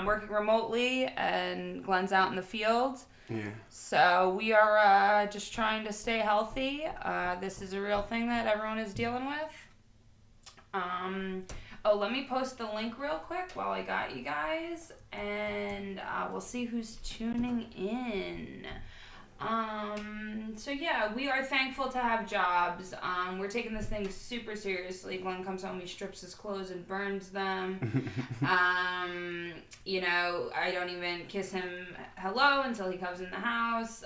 I'm working remotely, and Glenn's out in the field. Yeah. So we are just trying to stay healthy. This is a real thing that everyone is dealing with. Let me post the link real quick while I got you guys, and we'll see who's tuning in. So yeah, we are thankful to have jobs. We're taking this thing super seriously. Glenn comes home, he strips his clothes and burns them. You know, I don't even kiss him hello until he comes in the house.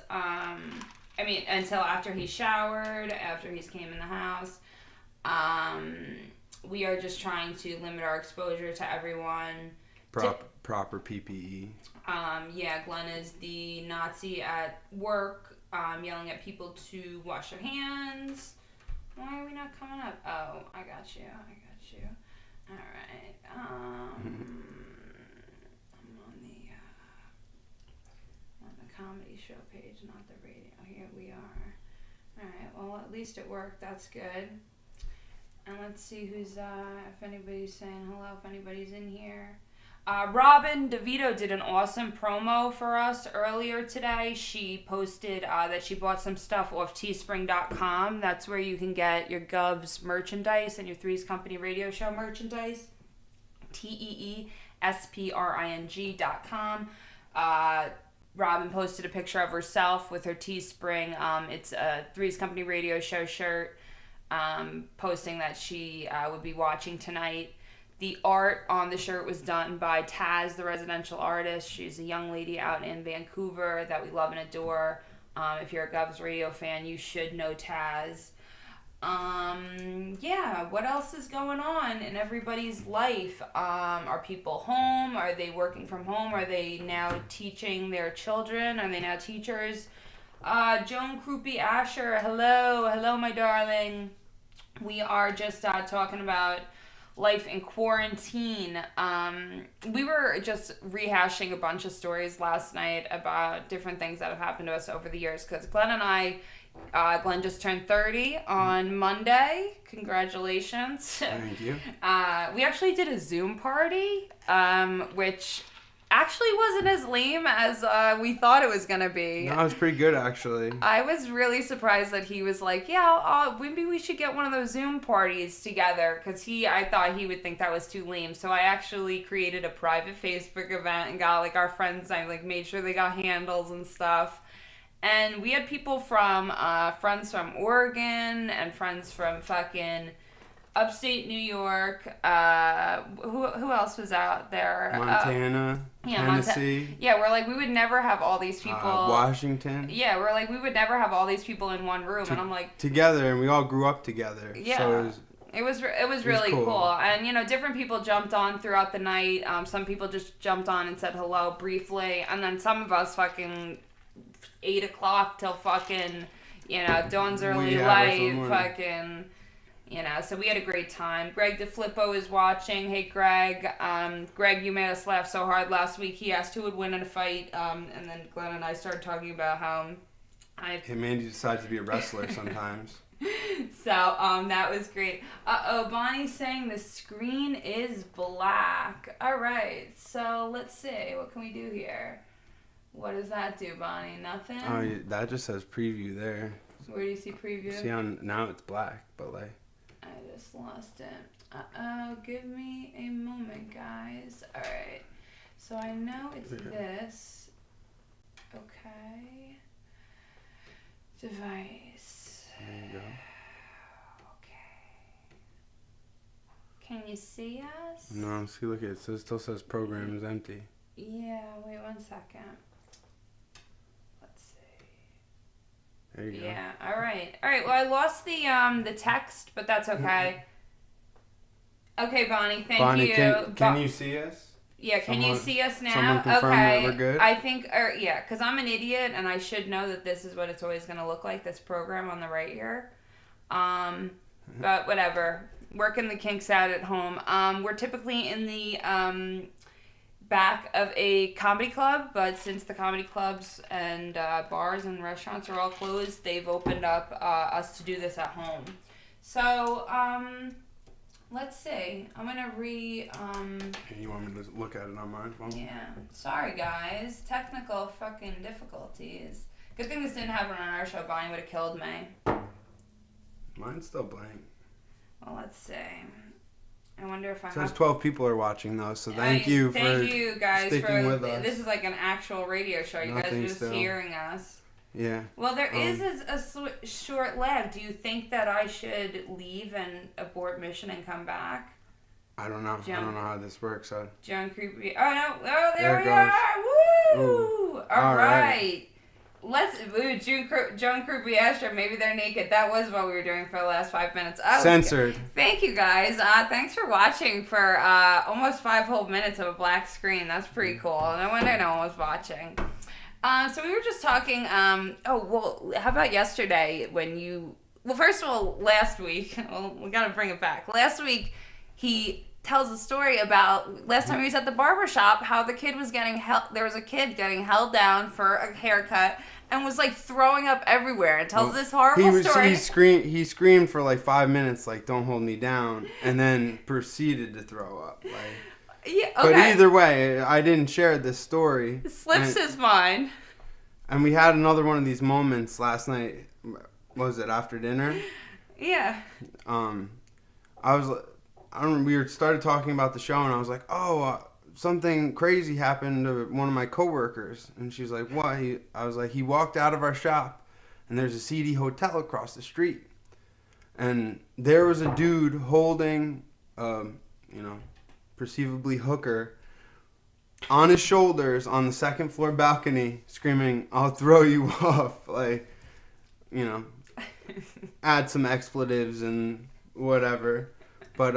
Until after he's showered, after he's came in the house. We are just trying to limit our exposure to everyone. Proper PPE. Yeah, Glenn is the Nazi at work, yelling at people to wash their hands. Why are we not coming up? Oh, I got you. All right. I'm on the comedy show page, not the radio. Here we are. All right. Well, at least it worked. That's good. And let's see who's if anybody's saying hello, if anybody's in here. Robin DeVito did an awesome promo for us earlier today. She posted that she bought some stuff off teespring.com. That's where you can get your Govs merchandise and your Three's Company radio show merchandise. TEESPRING.com. Robin posted a picture of herself with her Teespring. It's a Three's Company radio show shirt, posting that she would be watching tonight. The art on the shirt was done by Taz, the residential artist. She's a young lady out in Vancouver that we love and adore. If you're a GovsRadio fan, you should know Taz. Yeah, what else is going on in everybody's life? Are people home? Are they working from home? Are they now teaching their children? Are they now teachers? Joan Krupe Asher, hello, my darling. We are just talking about life in quarantine. We were just rehashing a bunch of stories last night about different things that have happened to us over the years, because Glenn and I, Glenn just turned 30 on Monday. Congratulations. Thank you. We actually did a Zoom party, which actually wasn't as lame as we thought it was going to be. No, it was pretty good, actually. I was really surprised that he was like, yeah, maybe we should get one of those Zoom parties together, because I thought he would think that was too lame. So I actually created a private Facebook event and got our friends, I made sure they got handles and stuff. And we had people from, friends from Oregon and friends from fucking upstate New York. Who else was out there? Montana, Tennessee. We're we would never have all these people. Washington. Yeah, we're we would never have all these people in one room, and I'm together, and we all grew up together. Yeah. So it was really cool. And different people jumped on throughout the night. Some people just jumped on and said hello briefly, and then some of us fucking 8 o'clock till fucking dawn's early light fucking. So we had a great time. Greg DeFlippo is watching. Hey, Greg. Greg, you made us laugh so hard last week. He asked who would win in a fight, and then Glenn and I started talking about how Mandy decides to be a wrestler sometimes. So, that was great. Bonnie's saying the screen is black. All right, so let's see. What can we do here? What does that do, Bonnie? Nothing? Oh, that just says preview there. Where do you see preview? See, now it's black, but I just lost it. Give me a moment, guys. Alright. So I know it's this. Okay. Device. There you go. Okay. Can you see us? No, see, look, it still says program is empty. Yeah, wait 1 second. Let's see. There you go. Yeah, alright. Alright, well, I lost the text, but that's okay. Okay, Bonnie, thank you. Can you see us? Yeah, can you see us now? Someone confirm that we're good? I think, because I'm an idiot, and I should know that this is what it's always going to look like, this program on the right here. But whatever. Working the kinks out at home. We're typically in the back of a comedy club, but since the comedy clubs and bars and restaurants are all closed, they've opened up us to do this at home. So, Let's see. I'm gonna Hey, you want me to look at it on my phone? Yeah. Sorry, guys. Technical fucking difficulties. Good thing this didn't happen on our show. Bonnie would have killed me. Mine's still blank. Well, let's see. I wonder if I It says 12 people are watching, though, so thank you guys sticking with us. This is like an actual radio show. You guys are just hearing us. Yeah. Well, there is a short lag. Do you think that I should leave and abort mission and come back? I don't know. I don't know how this works. John Creepy. Oh, no. Oh, there we goes. are. Woo! Ooh. All right. Let's. Ooh, John Creepy Astro. Maybe they're naked. That was what we were doing for the last 5 minutes. Oh, censored. Thank you, guys. Thanks for watching for almost 5 whole minutes of a black screen. That's pretty cool. No wonder no one was watching. So we were just talking, how about yesterday when first of all, last week, we gotta bring it back. Last week, he tells a story about last time he was at the barbershop, how the kid was there was a kid getting held down for a haircut and was like throwing up everywhere and tells this horrible story. He screamed for like 5 minutes, like, don't hold me down, and then proceeded to throw up, like. Yeah, okay. But either way, I didn't share this story. It slips his mind. And we had another one of these moments last night. Was it after dinner? Yeah. We started talking about the show, and I was like, something crazy happened to one of my coworkers. And she was like, what? I was like, he walked out of our shop, and there's a seedy hotel across the street. And there was a dude holding, perceivably hooker, on his shoulders on the second floor balcony, screaming, I'll throw you off. Like, add some expletives and whatever. But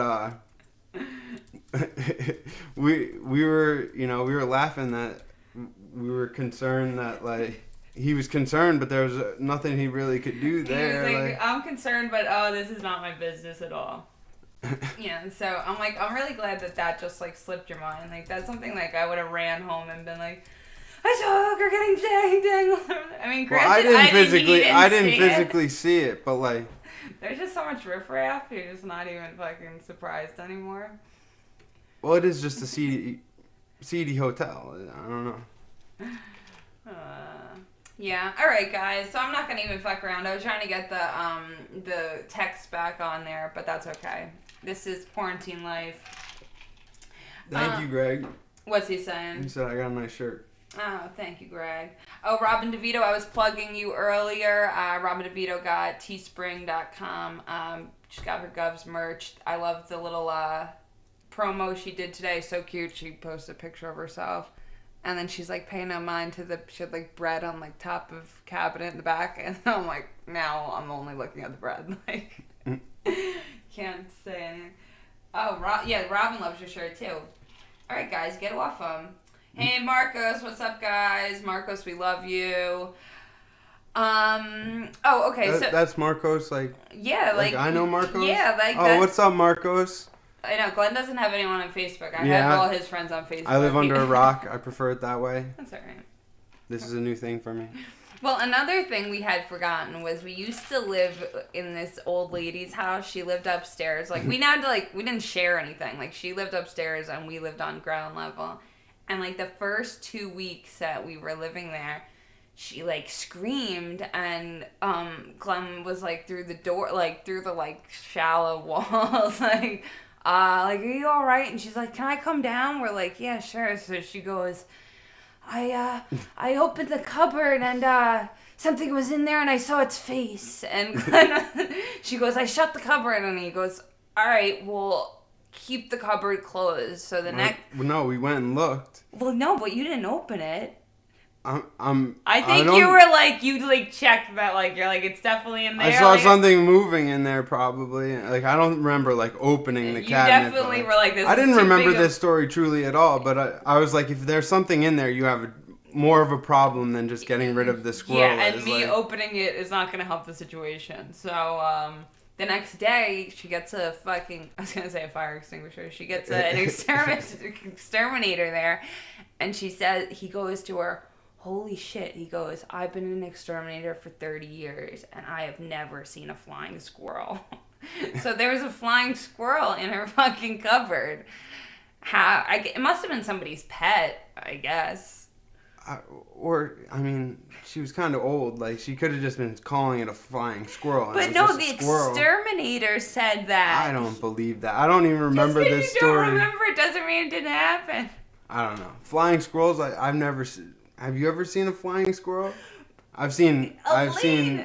we were laughing that we were concerned that, like, he was concerned, but there was nothing he really could do there. He was like, I'm concerned, but this is not my business at all. Yeah, so I'm really glad that just like slipped your mind. Like, that's something like I would have ran home and been like, I saw a hooker getting dangled. I mean, granted, I didn't physically see it, but like, there's just so much riffraff. You're just not even fucking surprised anymore. Well, it is just a seedy hotel. I don't know. Yeah. All right, guys. So I'm not gonna even fuck around. I was trying to get the text back on there, but that's okay. This is quarantine life. Thank you, Greg. What's he saying? He said I got a nice shirt. Oh, thank you, Greg. Oh, Robin DeVito, I was plugging you earlier. Robin DeVito got teespring.com. She got her Govs merch. I love the little promo she did today. So cute. She posted a picture of herself. And then she's like paying no mind to she had like bread on like top of cabinet in the back. And I'm like, now I'm only looking at the bread. Like, can't say anything. Oh, Robin loves your shirt too. All right, guys, get off them. Hey, Marcos, what's up, guys? Marcos, we love you. Okay, so that's Marcos, like, yeah, like I know Marcos. Yeah, like. Oh, what's up, Marcos? I know Glenn doesn't have anyone on Facebook. I have all his friends on Facebook. I live under a rock. I prefer it that way. That's alright. This is a new thing for me. Well, another thing we had forgotten was we used to live in this old lady's house. She lived upstairs. Like, we didn't share anything. Like, she lived upstairs and we lived on ground level. And like the first 2 weeks that we were living there, she like screamed, and Glenn was like through the door, like through the like shallow walls, like are you all right? And she's like, can I come down? We're like, yeah, sure. So she goes, I opened the cupboard and something was in there and I saw its face. And Glenn, she goes, I shut the cupboard, and he goes, all right, well, keep the cupboard closed. So the next. No, we went and looked. Well, no, but you didn't open it. I think you were like, you like checked that, like, you're like, it's definitely in there. I saw something moving in there, probably. Like, I don't remember like opening the cabinet. You definitely were like, this. I didn't remember this story truly at all, but I was like, if there's something in there, you have more of a problem than just getting rid of the squirrel. Yeah, and me opening it is not going to help the situation. So, the next day, she gets a fucking, I was going to say a fire extinguisher. She gets an exterminator there. And she says, he goes to her, holy shit. He goes, I've been an exterminator for 30 years, and I have never seen a flying squirrel. So there was a flying squirrel in her fucking cupboard. It must have been somebody's pet, I guess. She was kind of old. Like, she could have just been calling it a flying squirrel. But no, the exterminator said that. I don't believe that. I don't even remember this story. Just because you don't remember it doesn't mean it didn't happen. I don't know. Flying squirrels, I've never seen. Have you ever seen a flying squirrel? I've seen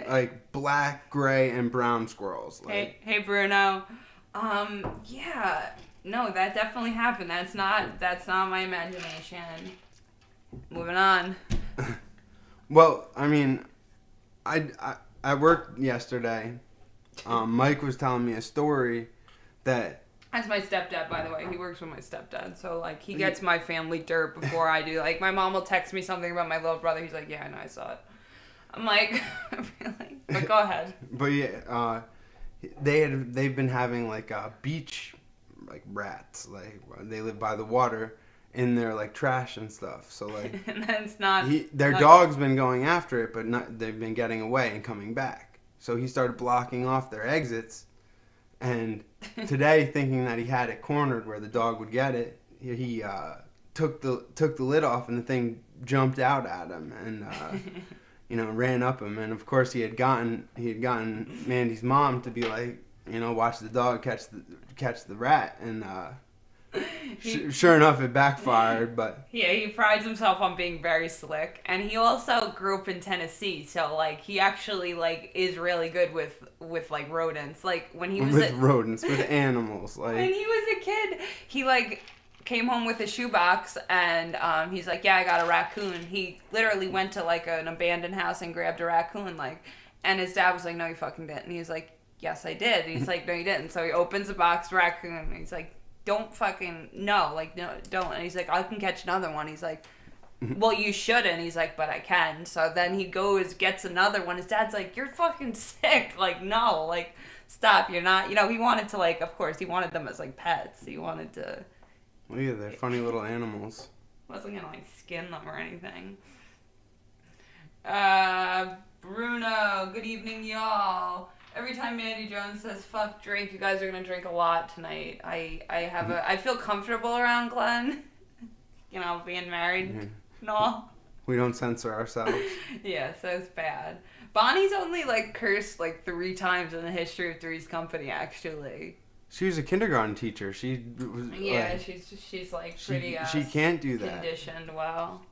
like black, gray, and brown squirrels. Like, hey Bruno. Yeah. No, that definitely happened. That's not my imagination. Moving on. Well, I mean, I worked yesterday. Mike was telling me a story that... That's my stepdad, by the way. He works with my stepdad. So, like, he gets my family dirt before I do. Like, my mom will text me something about my little brother. He's like, yeah, I know, I saw it. I'm like, really? But go ahead. But, yeah, they've been having, like, beach, like, rats. Like, they live by the water in their, like, trash and stuff. So, like... And that's not... Their dog's been going after it, but they've been getting away and coming back. So he started blocking off their exits. And today, thinking that he had it cornered where the dog would get it, he took the lid off, and the thing jumped out at him and ran up him. And of course, he had gotten Mandy's mom to be like, watch the dog catch the rat, and sure enough, it backfired. But yeah, he prides himself on being very slick, and he also grew up in Tennessee, so like he actually like is really good with like rodents. Like when he was with animals. Like when he was a kid, he like came home with a shoebox, and he's like, yeah, I got a raccoon. He literally went to like an abandoned house and grabbed a raccoon, like, and his dad was like, no, you fucking didn't. And he's like, yes, I did. And he's like, no, you didn't. So he opens the box, raccoon, and he's like, don't fucking, no, like, no, don't. And he's like, I can catch another one. He's like, well, you shouldn't. He's like, but I can. So then he goes, gets another one. His dad's like, you're fucking sick. Like, no, like, stop. You're not, he wanted to, like, of course, he wanted them as, like, pets. He wanted to. Well, yeah, they're funny little animals. Wasn't gonna, like, skin them or anything. Bruno, good evening, y'all. Every time Mandy Jones says fuck drink, you guys are gonna drink a lot tonight. I feel comfortable around Glenn. Being married and all. We don't censor ourselves. Yeah, so it's bad. Bonnie's only like cursed like 3 times in the history of Three's Company, actually. She was a kindergarten teacher. She was. Yeah, like, she's like pretty. She can't do that. Conditioned well.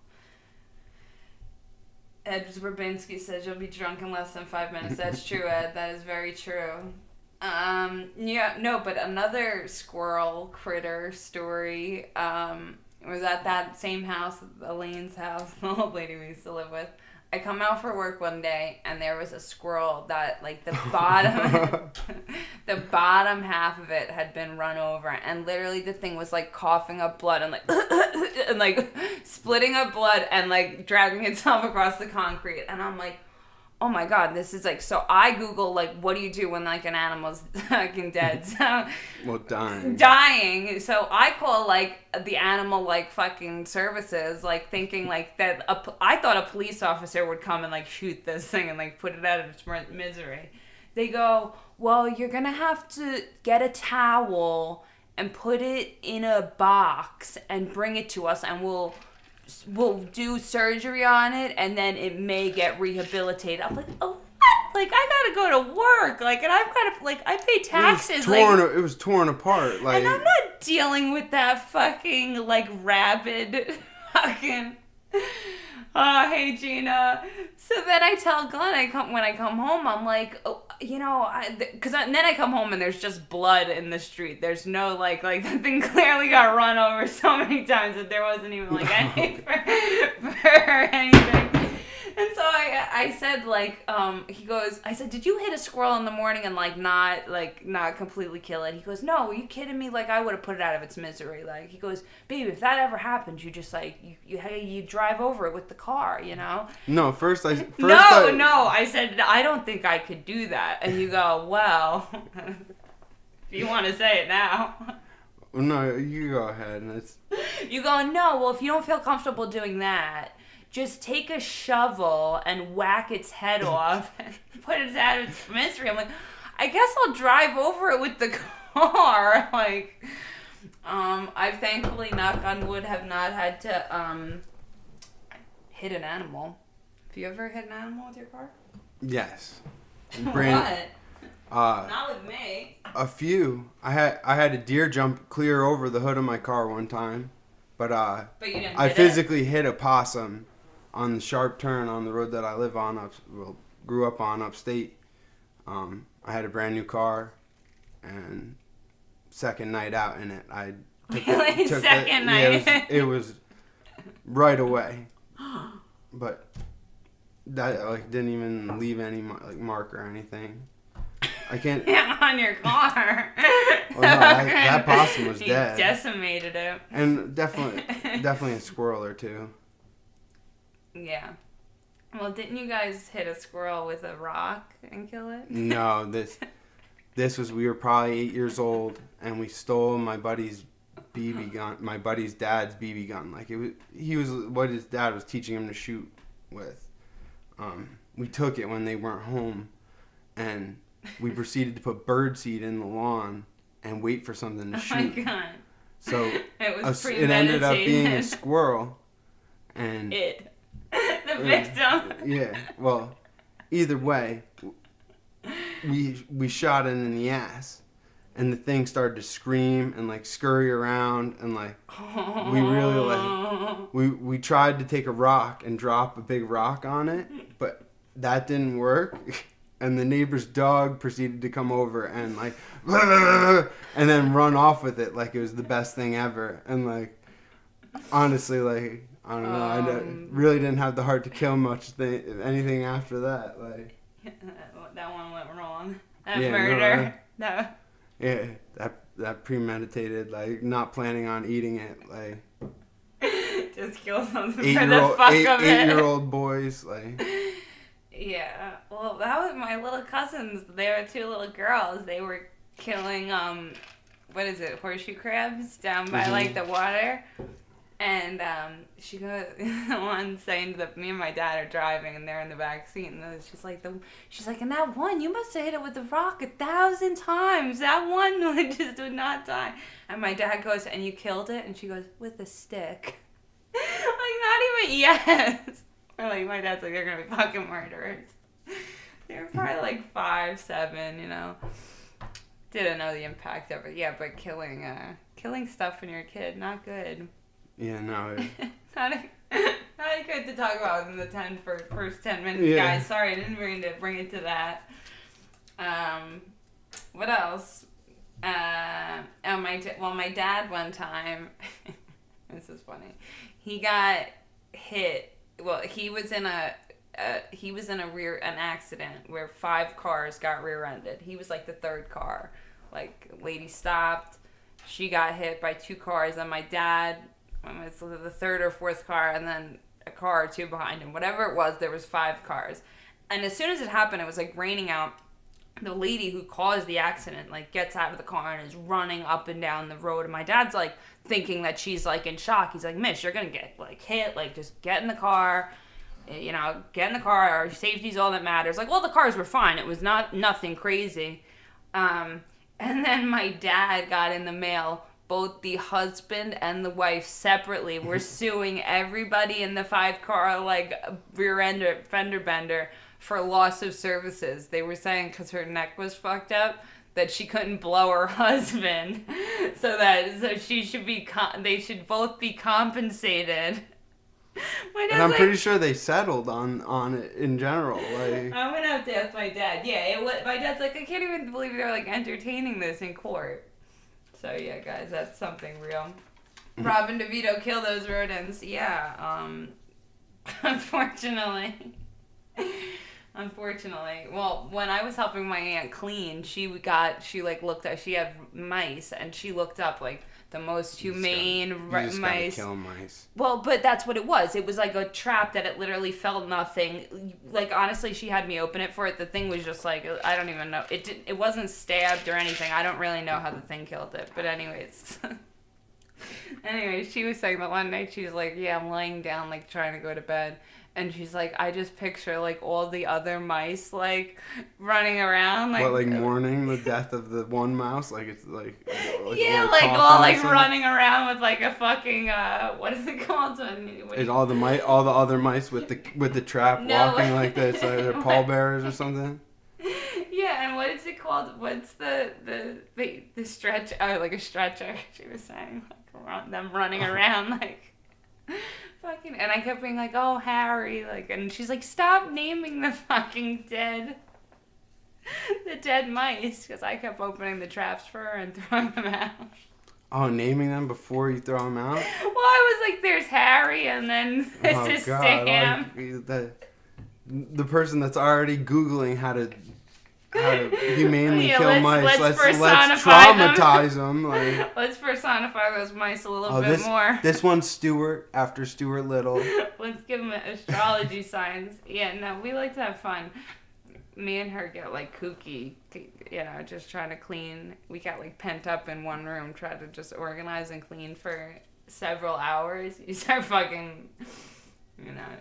Ed Verbinski says you'll be drunk in less than 5 minutes. That's true, Ed. That is very true. Yeah, no, but another squirrel critter story was at that same house, Elaine's house, the old lady we used to live with. I come out for work one day, and there was a squirrel that, like, the bottom half of it had been run over, and literally the thing was, like, coughing up blood and, like, and, like, splitting up blood and, like, dragging itself across the concrete. And I'm like, oh, my God, this is, like, so I Google, like, what do you do when, like, an animal's fucking dead? So, well, dying. So I call, like, the animal, like, fucking services, like, thinking, like, that I thought a police officer would come and, like, shoot this thing and, like, put it out of its misery. They go, well, you're gonna have to get a towel and put it in a box and bring it to us, and we'll do surgery on it, and then it may get rehabilitated. I'm like, oh, what? Like, I gotta go to work. Like, and I've got to, like, I pay taxes. It was torn apart. Like, and I'm not dealing with that fucking, like, rabid fucking... Oh, hey, Gina. So then I tell Glenn, when I come home, I'm like, oh, then I come home and there's just blood in the street. There's no, like the thing clearly got run over so many times that there wasn't even, like, any for anything. And so I said, like, he goes, I said, did you hit a squirrel in the morning and, like, not completely kill it? He goes, no, are you kidding me? Like, I would have put it out of its misery. Like, he goes, babe, if that ever happens, you just, like, you drive over it with the car, No, first I said, I don't think I could do that. And you go, well, if you want to say it now. No, you go ahead. You go, no, well, if you don't feel comfortable doing that, just take a shovel and whack its head off and put it out of its misery. I'm like, I guess I'll drive over it with the car. Like, I've thankfully, knock on wood, have not had to hit an animal. Have you ever hit an animal with your car? Yes. What? Uh, Not with me. a few. I had a deer jump clear over the hood of my car one time, but But you didn't I hit physically hit a possum on the sharp turn on the road that I live on. Grew up on upstate. I had a brand new car, and second night out in it, I took Really? Second night? Yeah, it was right away, but that like didn't even leave any mark or anything. I can't. Yeah, on your car. Well, no, that possum was He dead. decimated it. And definitely a squirrel or two. Yeah. Well, didn't you guys hit a squirrel with a rock and kill it? No, this was, we were probably 8 years old, and we stole my buddy's BB gun, my buddy's dad's BB gun. Like he was what his dad was teaching him to shoot with. We took it when they weren't home, and we proceeded to put birdseed in the lawn and wait for something to shoot. Oh my god. So it ended up being a squirrel, and the victim. Yeah. Well, either way, we shot it in the ass, and the thing started to scream and like scurry around, and like we really like we tried to take a rock and drop a big rock on it, but that didn't work. And the neighbor's dog proceeded to come over and like and then run off with it like it was the best thing ever. And like honestly, like I don't know, I really didn't have the heart to kill anything after that. Like that one went wrong. That yeah, murder. No. Yeah, that premeditated, like not planning on eating it, like just kill something for the fuck of it. 8-year-old boys, like. Yeah, well, that was my little cousins. They were 2 little girls. They were killing, what is it, horseshoe crabs down by, like, the water. And, she goes, the one saying that me and my dad are driving, and they're in the back seat, and she's like, and that one, you must have hit it with a rock 1,000 times. That one just would not die. And my dad goes, and you killed it? And she goes, with a stick. Like, not even yes. Or like my dad's like, they're gonna be fucking murderers. They were probably like 5, 7, you know. Didn't know the impact of it. Yeah, but killing stuff when you're a kid, not good. Yeah, no. not good to talk about in the first 10 minutes, guys. Sorry, I didn't mean to bring it to that. What else? My dad one time. This is funny. He got hit. Well, he was in an accident where 5 cars got rear-ended. He was like the 3rd car. Like, lady stopped. She got hit by 2 cars, and my dad was the 3rd or 4th car, and then a car or 2 behind him. Whatever it was, there was 5 cars. And as soon as it happened, it was like raining out. The lady who caused the accident like gets out of the car and is running up and down the road, and my dad's like thinking that she's like in shock. He's like, "Miss, you're gonna get like hit, like just get in the car, you know, get in the car, our safety's all that matters." Like, well, the cars were fine, it was nothing crazy. And then my dad got in the mail, both the husband and the wife separately were suing everybody in the 5 car like fender bender for loss of services. They were saying because her neck was fucked up that she couldn't blow her husband, so she should be they should both be compensated. And I'm pretty sure they settled on it in general. Like I'm gonna have to ask my dad. Yeah, my dad's like, I can't even believe they're like entertaining this in court. So yeah, guys, that's something real. Robin DeVito, kill those rodents. Yeah. Unfortunately. Well, when I was helping my aunt clean, she had mice, and she looked up like the most humane mice. Gotta kill mice. Well, but that's what it was. It was like a trap that it literally felt nothing. Like, honestly, she had me open it for it. The thing was just like, I don't even know. It wasn't stabbed or anything. I don't really know how the thing killed it. But anyways. Anyway, she was saying that one night she was like, yeah, I'm laying down, like, trying to go to bed. And she's like, I just picture, like, all the other mice, like, running around. Like, what, like mourning the death of the one mouse? Like it's like yeah, a like, coffin all, or like, something? running around with, like, a fucking, what is it called? Is all the other mice with the trap No. walking like this? They're pallbearers or something? Yeah, and what is it called? What's the stretch? Oh, like a stretcher. She was saying, like, them running around, like, fucking. And I kept being like, oh, Harry, like, and she's like, stop naming the fucking dead mice, because I kept opening the traps for her and throwing them out. Oh, naming them before you throw them out? Well, I was like, there's Harry, and then this is Sam. Like, the person that's already Googling how to humanely kill mice. Let's traumatize them. Like, let's personify those mice a little bit more. This one's Stuart, after Stuart Little. Let's give them astrology signs. Yeah, no, we like to have fun. Me and her get, like, kooky, just trying to clean. We got, like, pent up in one room, try to just organize and clean for several hours. You start fucking,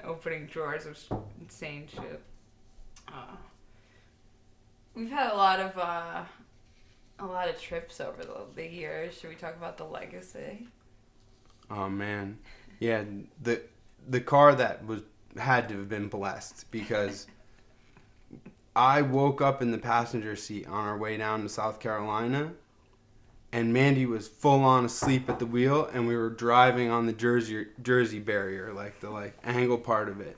opening drawers of insane shit. We've had a lot of trips over the years. Should we talk about the legacy? Oh man, yeah. The car that had to have been blessed, because I woke up in the passenger seat on our way down to South Carolina, and Mandy was full on asleep at the wheel, and we were driving on the Jersey barrier, like the angle part of it.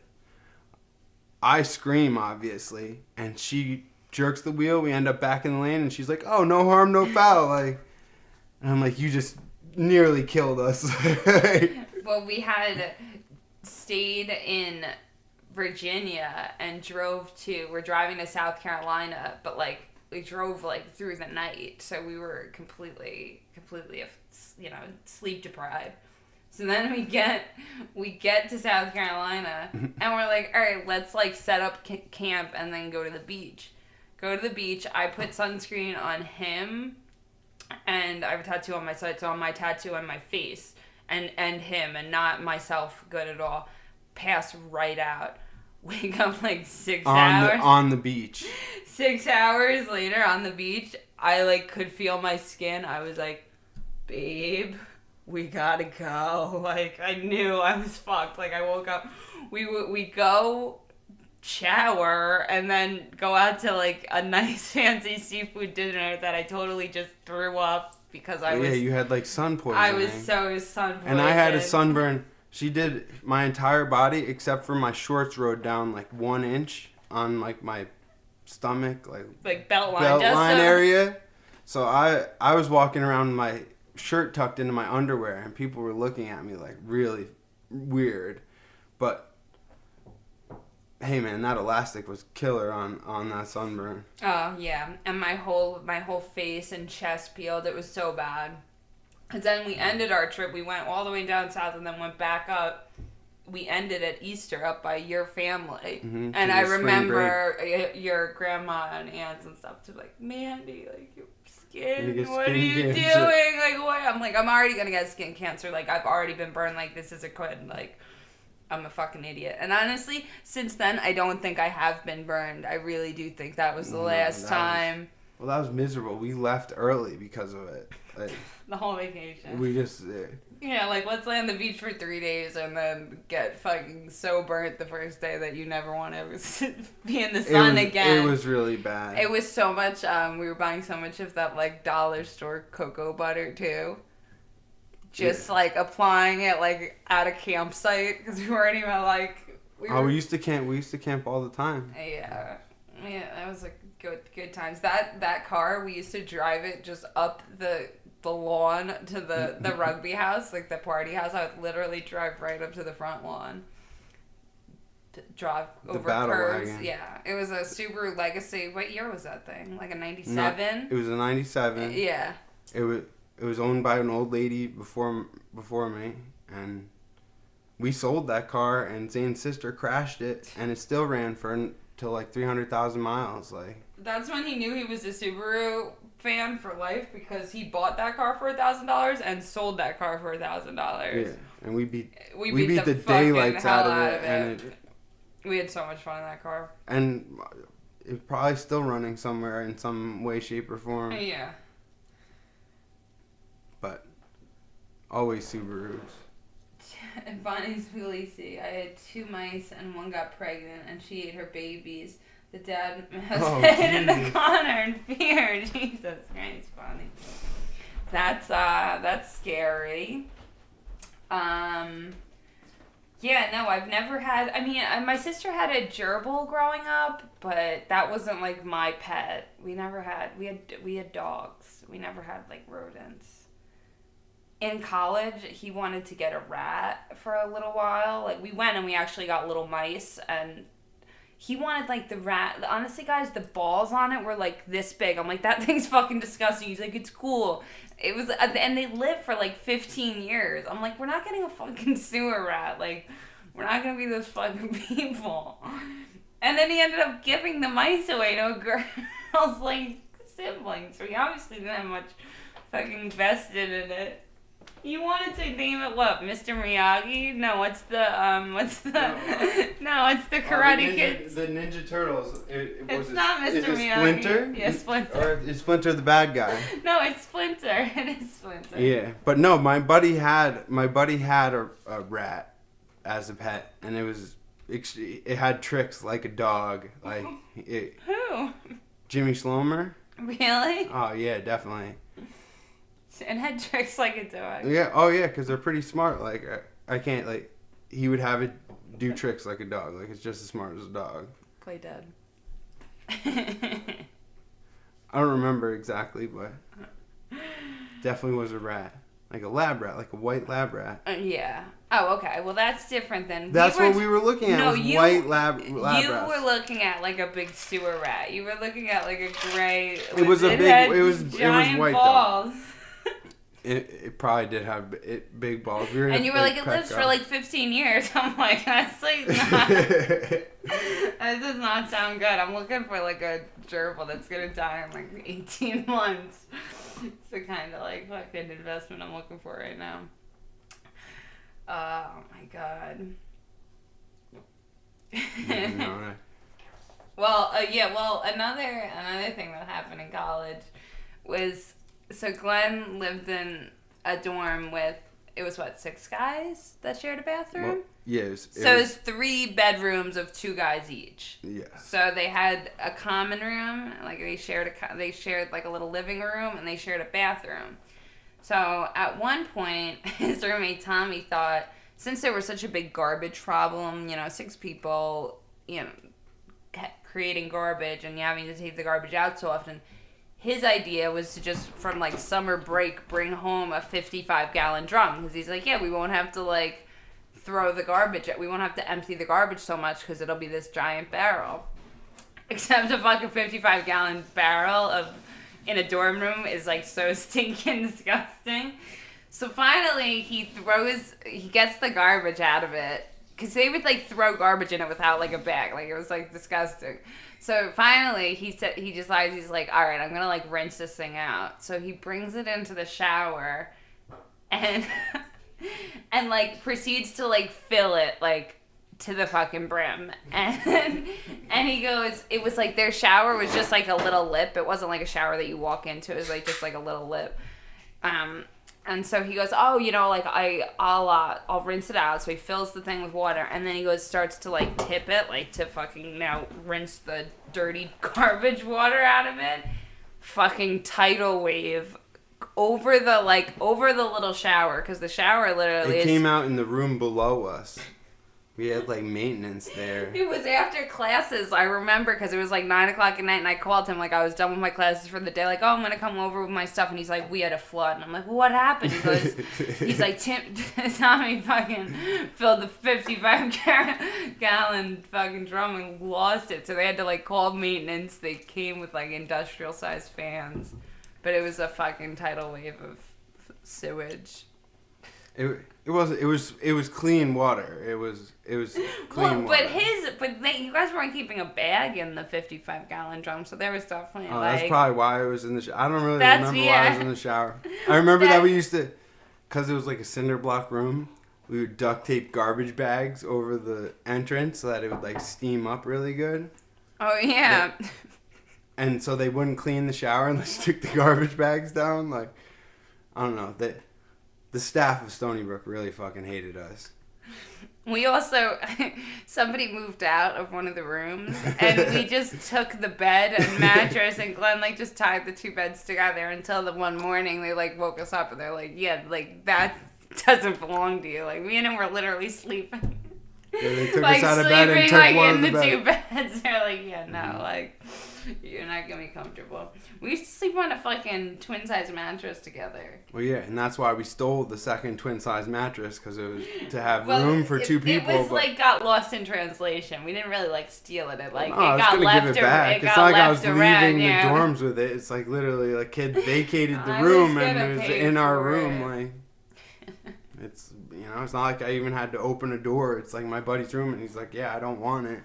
I scream, obviously, and she jerks the wheel. We end up back in the lane, and she's like, "Oh, no harm, no foul." Like, and I'm like, "You just nearly killed us." Well, we had stayed in Virginia and we're driving to South Carolina, but, like, we drove, like, through the night, so we were completely, sleep deprived. So then we get to South Carolina, and we're like, all right, let's, like, set up camp and then go to the beach. Go to the beach. I put sunscreen on him, and I have a tattoo on my side, so on my tattoo on my face, and him, and not myself good at all. Pass right out. Wake up, like, 6 hours. On the beach. 6 hours later on the beach, I, like, could feel my skin. I was like, babe, we gotta go. Like, I knew I was fucked. Like, I woke up. We go shower and then go out to, like, a nice fancy seafood dinner that I totally just threw up because I was... Yeah, you had, like, sun poisoning. I was so sun poisoned. And I had a sunburn. She did my entire body except for my shorts rode down, like, 1 inch on, like, my stomach, like belt line area. So I was walking around with my shirt tucked into my underwear, and people were looking at me like really weird. But hey man, that elastic was killer on that sunburn. Oh yeah, and my whole face and chest peeled. It was so bad. And then we ended our trip. We went all the way down south and then went back up. We ended at Easter up by your family. Mm-hmm, and I remember your grandma and aunts and stuff to be like, Mandy, like, your skin, what are you doing? Like, what? I'm like, I'm already going to get skin cancer. Like, I've already been burned. Like, this is a quid. Like, I'm a fucking idiot. And honestly, since then, I don't think I have been burned. I really do think that was the last time. Well, that was miserable. We left early because of it. Like, the whole vacation. We just... Yeah, like, let's lay on the beach for 3 days and then get fucking so burnt the first day that you never want to be in the sun again. It was really bad. It was so much, we were buying so much of that, like, dollar store cocoa butter, too. Just, like, applying it, like, at a campsite, because we weren't even, like... We used to camp all the time. Yeah. Yeah, that was, like, good times. That car, we used to drive it just up the lawn to the rugby house, like the party house. I would literally drive right up to the front lawn. Drive over curves. Wagon. Yeah. It was a Subaru Legacy. What year was that thing? Like a 97? It was a 97. Yeah. It was owned by an old lady before me, and we sold that car, and Zane's sister crashed it, and it still ran till like 300,000 miles. Like, that's when he knew he was a Subaru fan for life because he bought that car for $1,000 and sold that car for $1,000. Yeah, and we beat the the daylights out of it, and we had so much fun in that car. And it's probably still running somewhere in some way, shape, or form. Yeah. But always Subarus. And Bonnie's Puglisi. I had 2 mice and one got pregnant and she ate her babies. The dad was hid in the corner in fear. Jesus Christ, Bonnie. That's scary. Yeah, no, I've never had. I mean, my sister had a gerbil growing up, but that wasn't like my pet. We had dogs. We never had like rodents. In college, he wanted to get a rat for a little while. Like, we went and we actually got little mice, and he wanted, like, the rat. Honestly, guys, the balls on it were, like, this big. I'm like, that thing's fucking disgusting. He's like, it's cool. It was, and they lived for, like, 15 years. I'm like, we're not getting a fucking sewer rat. Like, we're not gonna be those fucking people. And then he ended up giving the mice away to a girl's, like, siblings. So he obviously didn't have much fucking vested in it. You wanted to name it what? Mr. Miyagi? No, what's the Karate Kids? The Ninja Turtles. It's not Mr. Is it Miyagi. Splinter? Yeah, Splinter. Or is Splinter the bad guy? No, it's Splinter. It is Splinter. Yeah, but no, my buddy had a rat as a pet, and it had tricks like a dog. Like Who? Jimmy Slomer. Really? Oh yeah, definitely. And had tricks like a dog. Yeah. Oh yeah, because they're pretty smart. Like I can't like. He would have it do tricks like a dog. Like it's just as smart as a dog. Play dead. I don't remember exactly, but definitely was a rat. Like a lab rat, like a white lab rat. Yeah. Oh, okay. Well, that's different than. That's what we were looking at. No, was white lab You rats. were looking at like a big sewer rat. You were looking at like a gray. It was giant white balls. though. It probably did have big balls. And you were like, it lives for like 15 years. I'm like, that's like not. That does not sound good. I'm looking for like a gerbil that's gonna die in like 18 months. It's the kind of like fucking investment I'm looking for right now. Oh my god. Well, another thing that happened in college was, so Glenn lived in a dorm with, it was what, 6 guys that shared a bathroom? Well, yeah. It was 3 bedrooms of 2 guys each. Yeah. So they had a common room, like they shared like a little living room, and they shared a bathroom. So at one point, his roommate Tommy thought, since there was such a big garbage problem, 6 people, creating garbage and having to take the garbage out so often, his idea was to just, from like summer break, bring home a 55-gallon drum. Because he's like, yeah, we won't have to like throw the garbage. We won't have to empty the garbage so much because it'll be this giant barrel. Except a fucking 55-gallon barrel in a dorm room is like so stinking disgusting. So finally he gets the garbage out of it. Because they would like throw garbage in it without like a bag. Like it was like disgusting. So finally, he decides, he's like, all right, I'm going to, like, rinse this thing out. So he brings it into the shower and, like, proceeds to, like, fill it, like, to the fucking brim. And he goes, it was, like, their shower was just, like, a little lip. It wasn't, like, a shower that you walk into. It was, like, just, like, a little lip. And so he goes, oh, like, I'll rinse it out. So he fills the thing with water. And then he starts to, like, tip it, like, to fucking rinse the dirty garbage water out of it. Fucking tidal wave over the little shower. Because the shower literally came out in the room below us. We had, like, maintenance there. It was after classes, I remember, because it was, like, 9 o'clock at night, and I called him, like, I was done with my classes for the day, like, oh, I'm going to come over with my stuff, and he's like, we had a flood, and I'm like, well, what happened? He's like, Tommy fucking filled the 55-gallon fucking drum and lost it, so they had to, like, call maintenance. They came with, like, industrial-sized fans, but it was a fucking tidal wave of sewage. It wasn't. It was clean water. It was clean water. You guys weren't keeping a bag in the 55-gallon drum, so there was definitely That's probably why I was in the shower. I don't really remember why I was in the shower. I remember that we used to, because it was like a cinder block room, we would duct tape garbage bags over the entrance so that it would like steam up really good. Oh yeah. And so they wouldn't clean the shower unless you took the garbage bags down. Like, I don't know. The staff of Stony Brook really fucking hated us. We also, somebody moved out of one of the rooms, and we just took the bed and mattress, and Glenn, like, just tied the two beds together until the one morning they, like, woke us up, and they're like, yeah, like, that doesn't belong to you. Like, me and him were literally sleeping. Yeah, they took like, us out of bed and took like, one in of the the bed. two beds. They're like, yeah, no, like, you're not gonna be comfortable. We used to sleep on a fucking twin-size mattress together. Well, yeah, and that's why we stole the second twin-size mattress, because it was to have room for two people. It was, like, got lost in translation. We didn't really, like, steal it. It I got was left gonna give it back. It's not like I was leaving the dorms with it. It's like literally, like, kid vacated the room and it was in our room. Like, it's, you know, it's not like I even had to open a door. It's like my buddy's room, and he's like, yeah, I don't want it.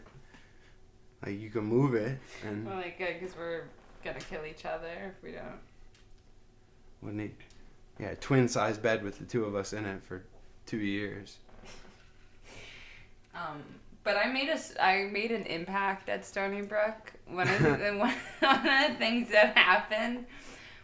Like, you can move it. And we're like, good, because we're gonna kill each other if we don't. Wouldn't he? Yeah, twin-size bed with the two of us in it for 2 years. But I made an impact at Stony Brook. One of the things that happened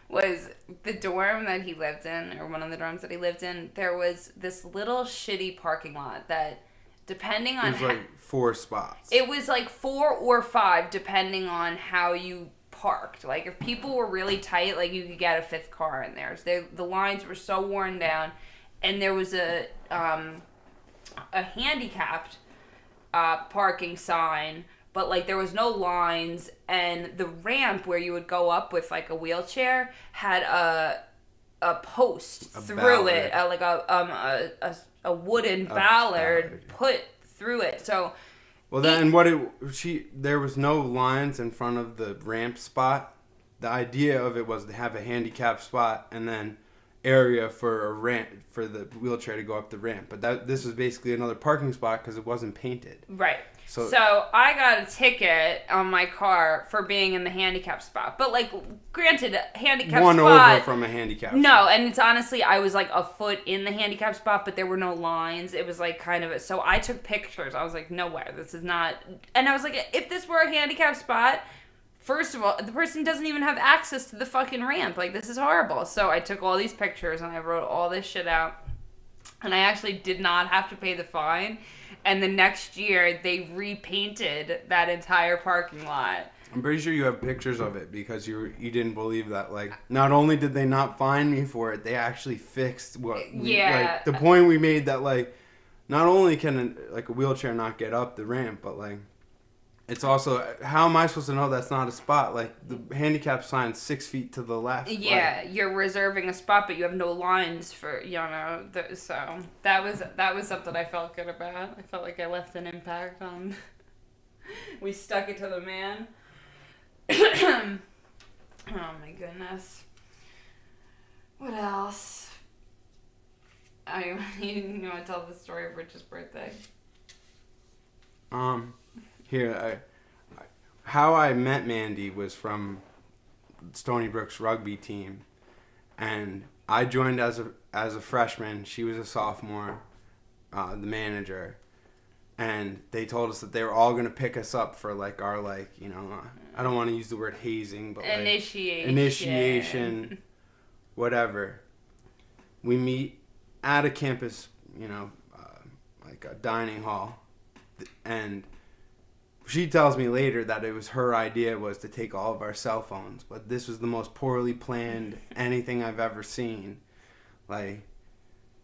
was the dorm that he lived in, or one of the dorms that he lived in, there was this little shitty parking lot that, depending on... It was like 4 spots. It was like 4 or 5, depending on how you parked. Like, if people were really tight, like, you could get a 5th car in there. So the lines were so worn down, and there was a handicapped parking sign, but, like, there was no lines, and the ramp where you would go up with, like, a wheelchair had a post through it, like a wooden ballard put through it. So, well, then there was no lines in front of the ramp spot. The idea of it was to have a handicap spot and then area for a ramp for the wheelchair to go up the ramp. But this was basically another parking spot because it wasn't painted. Right. So I got a ticket on my car for being in the handicap spot. But, like, granted, handicap one spot... over from a handicap No, spot. and it's honestly, I was, like, a foot in the handicap spot, but there were no lines. It was, like, kind of... So I took pictures. I was like, no way, this is not... And I was like, if this were a handicap spot, first of all, the person doesn't even have access to the fucking ramp. Like, this is horrible. So I took all these pictures, and I wrote all this shit out. And I actually did not have to pay the fine. And the next year, they repainted that entire parking lot. I'm pretty sure you have pictures of it because you didn't believe that. Like, not only did they not fine me for it, they actually fixed like, the point we made that, like, not only can a wheelchair not get up the ramp, but, like, it's also, how am I supposed to know that's not a spot? Like, the handicap sign's 6 feet to the left. Yeah, like, you're reserving a spot, but you have no lines for, you know, so that was something I felt good about. I felt like I left an impact on, we stuck it to the man. Oh my goodness. What else? You want to tell the story of Rich's birthday? Here, how I met Mandy was from Stony Brook's rugby team, and I joined as a freshman. She was a sophomore, the manager, and they told us that they were all gonna pick us up for, like, our, like, you know, I don't want to use the word hazing, but, like, initiation, whatever. We meet at a campus, you know, like a dining hall, and she tells me later that it was her idea was to take all of our cell phones, but this was the most poorly planned anything I've ever seen. Like,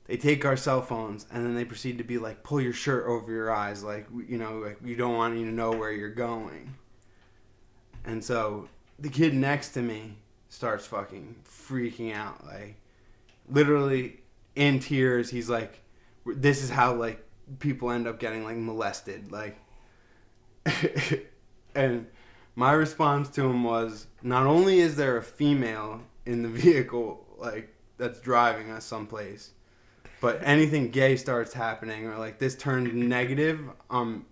they take our cell phones and then they proceed to be like, pull your shirt over your eyes, like, you know, like, we don't want you to know where you're going. And so the kid next to me starts fucking freaking out, like, literally in tears. He's like, this is how, like, people end up getting, like, molested, like. And my response to him was, not only is there a female in the vehicle, like, that's driving us someplace, But anything gay starts happening or like this turned negative, I'm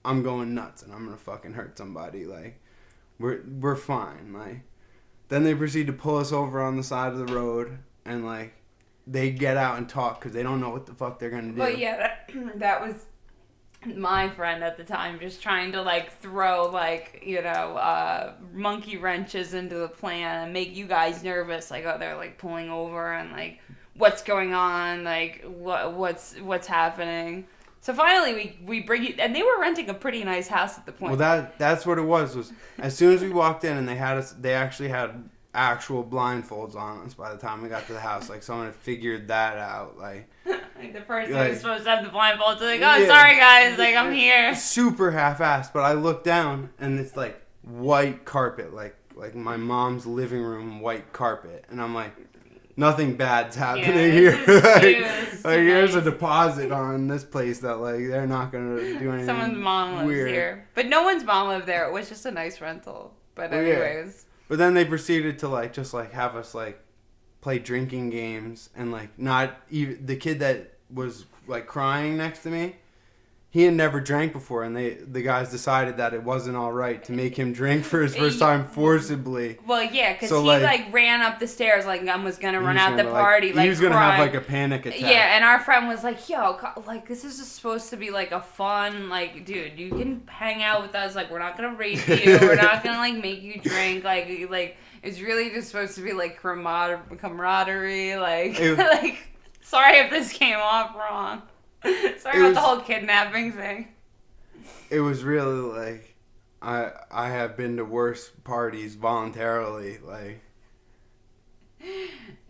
going nuts and I'm gonna fucking hurt somebody. Like we're fine. Like then they proceed to pull us over on the side of the road and like they get out and talk because they don't know what the fuck they're gonna do. But yeah, that was my friend at the time, just trying to like throw like, you know, monkey wrenches into the plan and make you guys nervous. Like, oh, they're like pulling over and like, what's going on? Like, what's happening? So finally, we bring you, and they were renting a pretty nice house at the point. Well, that's what it was as soon as we walked in and they actually had actual blindfolds on us by the time we got to the house. Like someone had figured that out. Like the person who's supposed to have the blindfolds, like, oh, yeah. Sorry guys, like I'm here. Super half-assed, but I look down and it's like white carpet, like my mom's living room white carpet, and I'm like, nothing bad's happening here. Like here's a deposit on this place that like they're not gonna do anything. Someone's mom lives weird here, but no one's mom lived there. It was just a nice rental. But anyways. Yeah. But then they proceeded to like just like have us like play drinking games and like not even the kid that was like crying next to me. He had never drank before, and the guys decided that it wasn't all right to make him drink for his first time forcibly. Well, yeah, because he like ran up the stairs like I was gonna run out the party. Like, he was gonna have like a panic attack. Yeah, and our friend was like, "Yo, like this is just supposed to be like a fun, like, dude, you can hang out with us. Like, we're not gonna rape you. We're not gonna like make you drink. Like it's really just supposed to be like camaraderie. Like, like, sorry if this came off wrong." Sorry about the whole kidnapping thing. It was really like I have been to worse parties voluntarily, like.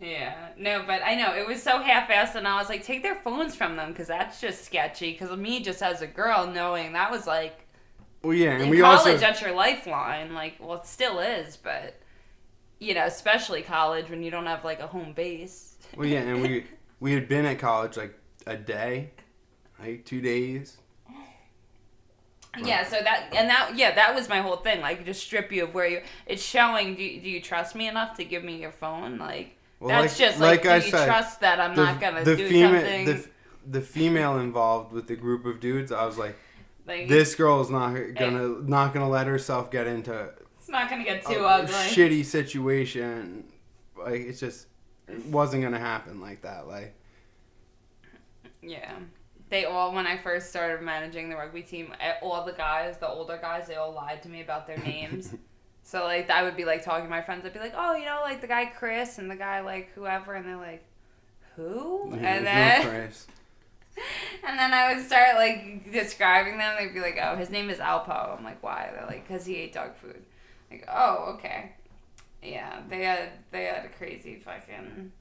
Yeah, no, but I know it was so half-assed, and I was like, take their phones from them because that's just sketchy. Because me, just as a girl, knowing that was like, well, yeah, and in we college, also that's your lifeline. Like, well, it still is, but you know, especially college when you don't have like a home base. Well, yeah, and we had been at college like a day. Like 2 days. Yeah, so that was my whole thing. Like, just strip you of where you. It's showing. Do you trust me enough to give me your phone? Like, well, that's just like. Do you trust that I'm not gonna do something? The female involved with the group of dudes, I was like this girl is not gonna let herself get into. It's not gonna get too ugly. Shitty situation. Like it wasn't gonna happen like that. Like. Yeah. They all, when I first started managing the rugby team, all the guys, the older guys, they all lied to me about their names. So, like, I would be, like, talking to my friends. I'd be like, oh, you know, like, the guy Chris and the guy, like, whoever. And they're like, who? Yeah, and then... Chris. And then I would start, like, describing them. They'd be like, oh, his name is Alpo. I'm like, why? They're like, because he ate dog food. Like, oh, okay. Yeah, they had a crazy fucking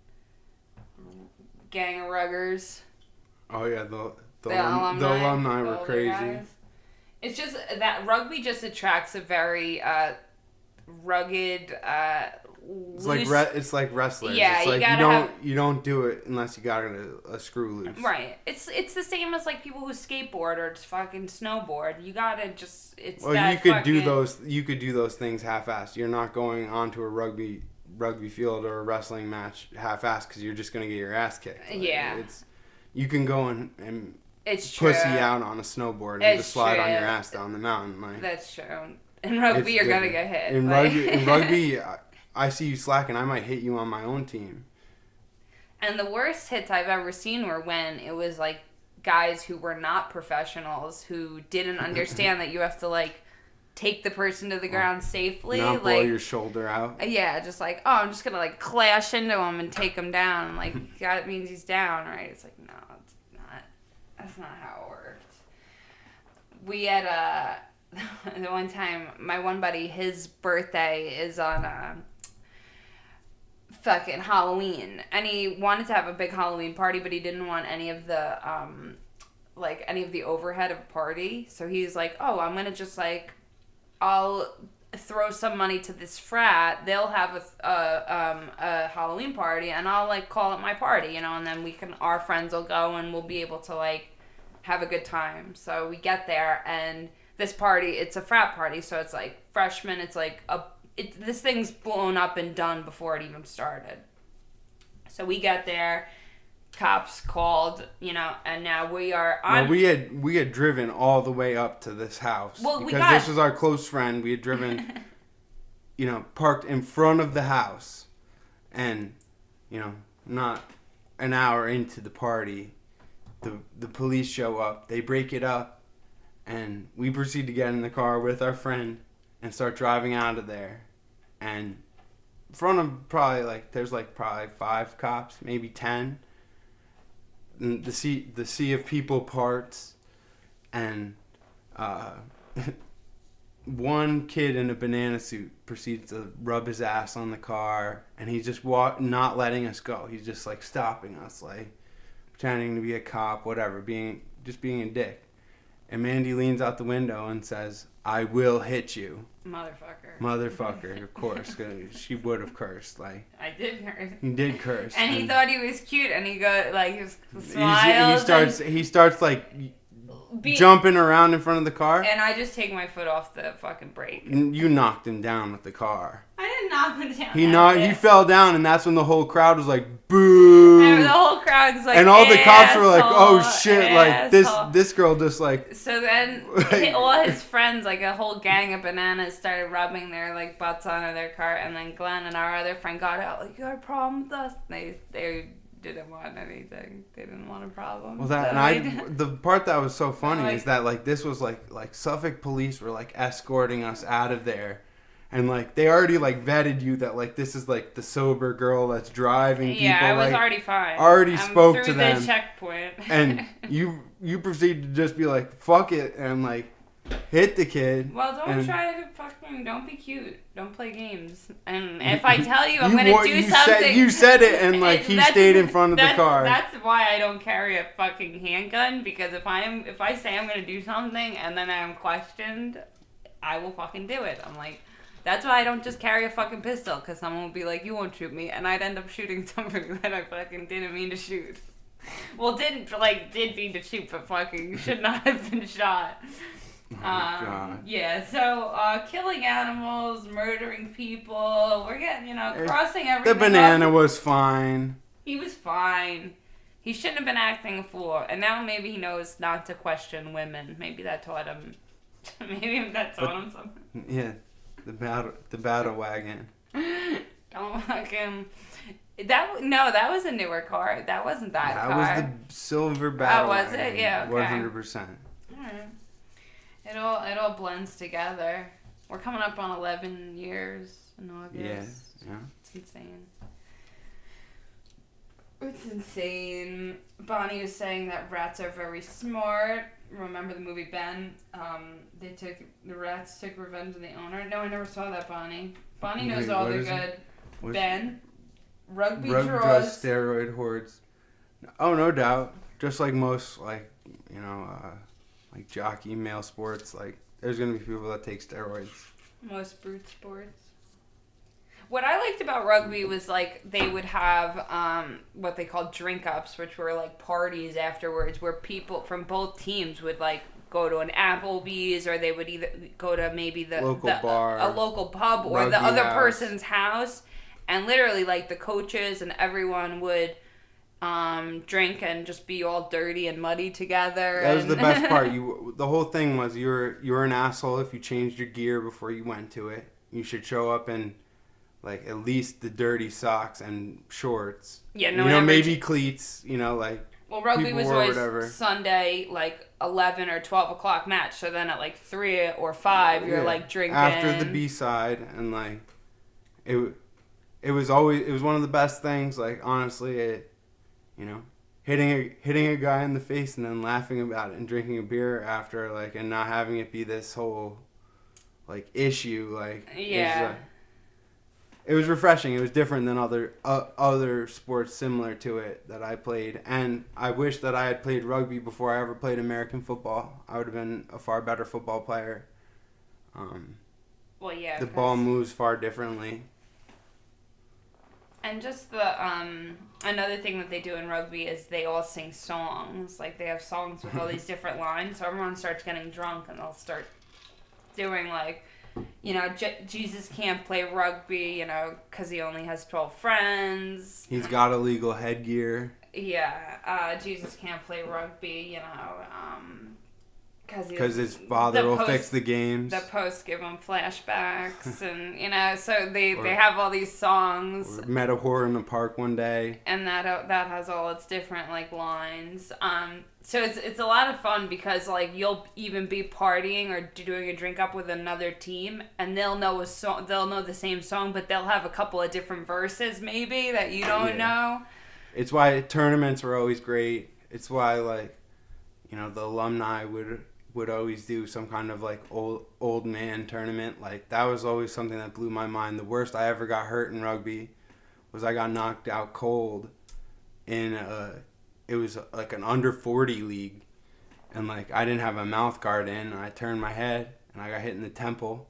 gang of ruggers. Oh yeah, the alumni were crazy. Guys. It's just that rugby just attracts a very rugged, it's like wrestlers. Yeah, it's like you don't do it unless you got a screw loose. Right. It's the same as like people who skateboard or just fucking snowboard. You gotta just you could do those things half-assed. You're not going onto a rugby field or a wrestling match half-assed because you're just gonna get your ass kicked. Like, yeah. You can go and it's pussy true. out on a snowboard and just slide on your ass down the mountain. Like, that's true. In rugby, you're gonna get hit. In rugby, I see you slacking, I might hit you on my own team. And the worst hits I've ever seen were when it was like guys who were not professionals who didn't understand that you have to like take the person to the ground safely. Not blow your shoulder out. Yeah, just like, oh, I'm just going to like clash into him and take him down. Like, that means he's down, right? It's like, no, it's not. That's not how it worked. We had the one time, my one buddy, his birthday is on fucking Halloween. And he wanted to have a big Halloween party, but he didn't want any of the overhead of a party. So he's like, oh, I'm going to just like, I'll throw some money to this frat. They'll have a Halloween party, and I'll like call it my party, you know. And then our friends will go, and we'll be able to like have a good time. So we get there, and this party, it's a frat party, so it's like freshmen. It's like this thing's blown up and done before it even started. So we get there. cops called, and now we are. Well, we had driven all the way up to this house because this was our close friend. We had driven, parked in front of the house, and not an hour into the party, the police show up. They break it up, and we proceed to get in the car with our friend and start driving out of there, and in front of there's probably 5 cops, maybe 10. And the sea of people parts, and one kid in a banana suit proceeds to rub his ass on the car, and he's just not letting us go. He's just stopping us, pretending to be a cop, whatever, being a dick. And Mandy leans out the window and says, "I will hit you." Motherfucker, of course. She would have cursed. I did curse. He did curse. And he thought he was cute, and he smiles. He starts jumping around in front of the car. And I just take my foot off the fucking brake. You knocked him down with the car. I didn't knock him down. He fell down, and that's when the whole crowd was like, "Boo!" And the whole crowd was like, and all the cops were like, "Oh shit!" Asshole. This girl just So then all his friends, a whole gang of bananas, started rubbing their butts onto their car, and then Glenn and our other friend got out "You got a problem with us?" And they didn't want anything. They didn't want a problem. Well, the part that was so funny is that this was like Suffolk police were escorting us out of there. And they already vetted you that this is the sober girl that's driving people. Yeah, I was already fine. Already spoke to them. Through the checkpoint. And you proceed to just be fuck it, and hit the kid. Well, don't be cute. Don't play games. And if I tell you I'm gonna do something, you said it, and he stayed in front of the car. That's why I don't carry a fucking handgun, because if I say I'm gonna do something and then I'm questioned, I will fucking do it. That's why I don't just carry a fucking pistol, because someone would be like, "You won't shoot me," and I'd end up shooting somebody that I fucking didn't mean to shoot. Well, did mean to shoot, but fucking should not have been shot. Oh, God. Yeah, so killing animals, murdering people, we're getting, crossing everything. The banana was fine. He was fine. He shouldn't have been acting a fool, and now maybe he knows not to question women. Maybe that taught him. Maybe that taught him something. Yeah. The battle wagon. Don't fucking. That was a newer car. That wasn't that car. That was the silver battle wagon. Oh, was it? Yeah, okay. 100%. Alright. It all blends together. We're coming up on 11 years in August. Yeah. It's insane. It's insane. Bonnie was saying that rats are very smart. Remember the movie Ben? The rats took revenge on the owner. No, I never saw that, Bonnie. Bonnie knows all the good. Ben, rugby draws. Steroid hordes. Oh, no doubt. Just like most, jockey male sports, there's gonna be people that take steroids. Most brute sports. What I liked about rugby was they would have what they called drink ups, which were parties afterwards, where people from both teams would go to an Applebee's, or they would either go to maybe the local bar, a local pub, or the other person's house, and literally the coaches and everyone would drink and just be all dirty and muddy together. That was the best part. The whole thing was you're an asshole if you changed your gear before you went to it. You should show up in at least the dirty socks and shorts. Yeah, no. Maybe cleats. Well, rugby was always whatever. Sunday, 11 or 12 o'clock match. So then at 3 or 5, you're drinking after the B-side, and it was one of the best things. Honestly, hitting a guy in the face and then laughing about it and drinking a beer after, and not having it be this whole issue. Yeah. It was refreshing. It was different than other sports similar to it that I played. And I wish that I had played rugby before I ever played American football. I would have been a far better football player. Well, yeah. The ball moves far differently. And just the another thing that they do in rugby is they all sing songs. They have songs with all these different lines. So everyone starts getting drunk and they'll start doing you know, Jesus can't play rugby, you know, because he only has 12 friends. He's got illegal headgear. Yeah, Jesus can't play rugby, you know, because his father will fix the games. The posts give him flashbacks, and you know, so they have all these songs. Or met a whore in the park one day, and that has all its different like lines. So it's a lot of fun because like you'll even be partying or doing a drink up with another team, and they'll know a song. They'll know the same song, but they'll have a couple of different verses maybe that you don't know. It's why tournaments were always great. It's why like, you know, the alumni would always do some kind of like old man tournament. Like that was always something that blew my mind. The worst I ever got hurt in rugby was I got knocked out cold in it was like an under 40 league, and like I didn't have a mouth guard in, and I turned my head and I got hit in the temple.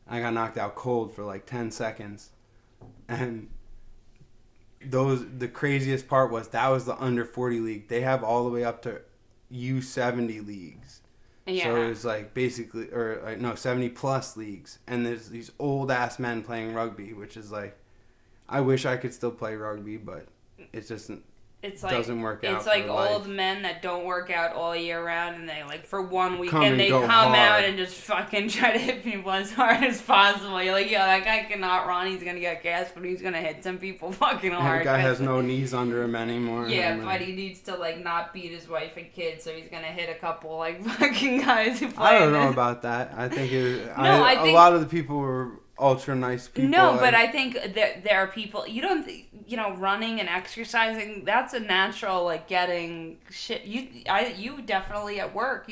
I got knocked out cold for like 10 seconds. And the craziest part was that was the under 40 league. They have all the way up to U70 leagues. Yeah. So it was like basically, or like, no, 70 plus leagues. And there's these old ass men playing rugby, which is like, I wish I could still play rugby, but it just doesn't work out. It's like old men that don't work out all year round, and they like for one weekend they come out and just fucking try to hit people as hard as possible. You're like, yo, that guy cannot run. He's gonna get gas, but he's gonna hit some people fucking hard. That guy has no knees under him anymore. Yeah, but he needs to like not beat his wife and kids, so he's gonna hit a couple like fucking guys who play. I don't know about that. I think I think a lot of the people were ultra nice people. No, but I think there are people, you know, running and exercising, that's a natural, like, getting shit. You definitely at work,